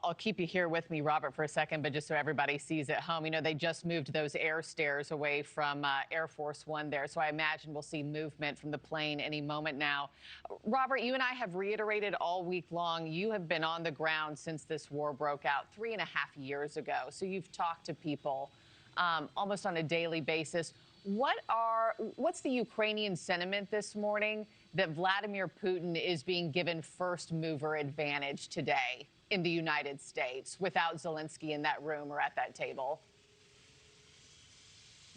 I'll keep you here with me, Robert, for a second, but just so everybody sees at home, you know, they just moved those air stairs away from Air Force One there. So I imagine we'll see movement from the plane any moment now. Robert, you and I have reiterated all week long, you have been on the ground since this war broke out 3.5 years ago. So you've talked to people almost on a daily basis. What's the Ukrainian sentiment this morning that Vladimir Putin is being given first mover advantage today in the United States without Zelensky in that room or at that table?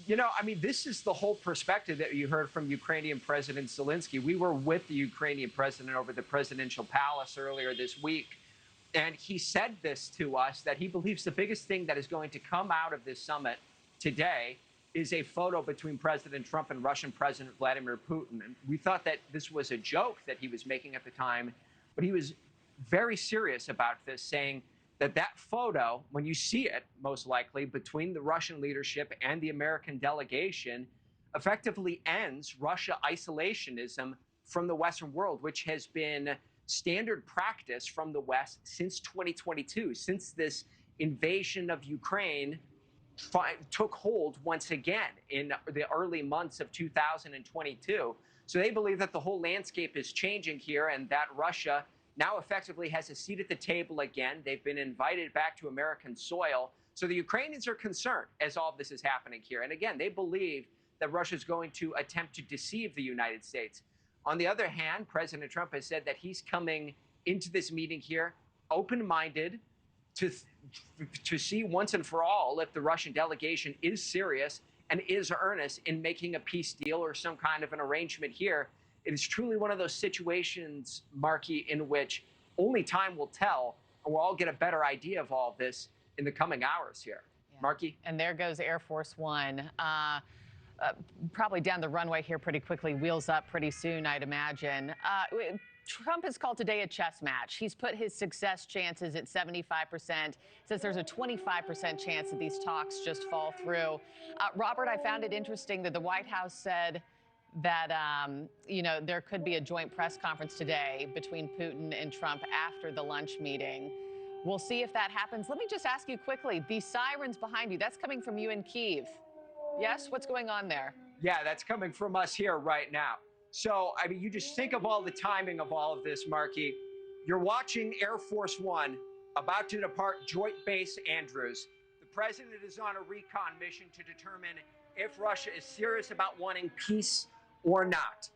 You know, I mean, this is the whole perspective that you heard from Ukrainian President Zelensky. We were with the Ukrainian president over the presidential palace earlier this week, and he said this to us, that he believes the biggest thing that is going to come out of this summit today is a photo between President Trump and Russian President Vladimir Putin. And we thought that this was a joke that he was making at the time, but he was very serious about this, saying that that photo, when you see it, most likely, between the Russian leadership and the American delegation, effectively ends Russia isolationism from the Western world, which has been standard practice from the West since 2022, since this invasion of Ukraine took hold once again in the early months of 2022. So they believe that the whole landscape is changing here and that Russia now effectively has a seat at the table again. They've been invited back to American soil. So the Ukrainians are concerned as all of this is happening here. And again, they believe that Russia is going to attempt to deceive the United States. On the other hand, President Trump has said that he's coming into this meeting here open-minded, to see once and for all if the Russian delegation is serious and is earnest in making a peace deal or some kind of an arrangement here. It is truly one of those situations, Markie, in which only time will tell, and we'll all get a better idea of all of this in the coming hours here. Yeah. Markie? And there goes Air Force One. Probably down the runway here pretty quickly, wheels up pretty soon, I'd imagine. Trump has called today a chess match. He's put his success chances at 75%. Says there's a 25% chance that these talks just fall through. Robert, I found it interesting that the White House said that, you know, there could be a joint press conference today between Putin and Trump after the lunch meeting. We'll see if that happens. Let me just ask you quickly, the sirens behind you, that's coming from you in Kyiv. Yes? What's going on there? Yeah, that's coming from us here right now. So, I mean, you just think of all the timing of all of this, Markie. You're watching Air Force One about to depart Joint Base Andrews. The president is on a recon mission to determine if Russia is serious about wanting peace or not.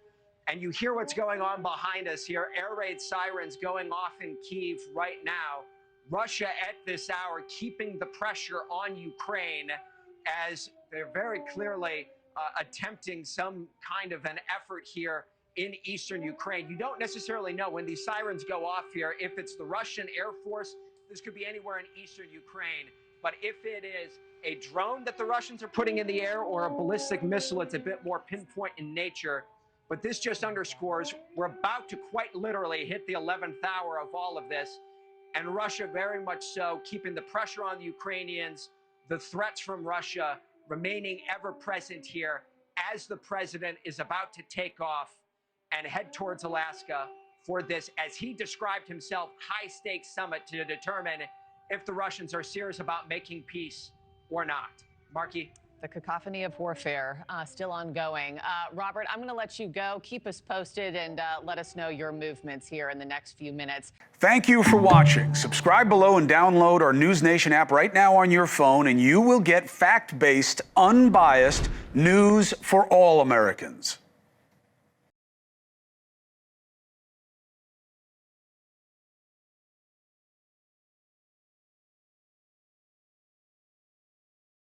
And you hear what's going on behind us here. Air raid sirens going off in Kyiv right now. Russia at this hour keeping the pressure on Ukraine as they're very clearly attempting some kind of an effort here in eastern Ukraine. You don't necessarily know when these sirens go off here if it's the Russian Air Force. This could be anywhere in eastern Ukraine. But if it is a drone that the Russians are putting in the air or a ballistic missile, it's a bit more pinpoint in nature. But this just underscores we're about to quite literally hit the 11th hour of all of this. And Russia very much so keeping the pressure on the Ukrainians, the threats from Russia remaining ever present here as the president is about to take off and head towards Alaska for this, as he described himself, high-stakes summit to determine if the Russians are serious about making peace or not. Markie? The cacophony of warfare still ongoing. Robert, I'm going to let you go. Keep us posted and let us know your movements here in the next few minutes. Thank you for watching. Subscribe below and download our NewsNation app right now on your phone, and you will get fact-based, unbiased news for all Americans.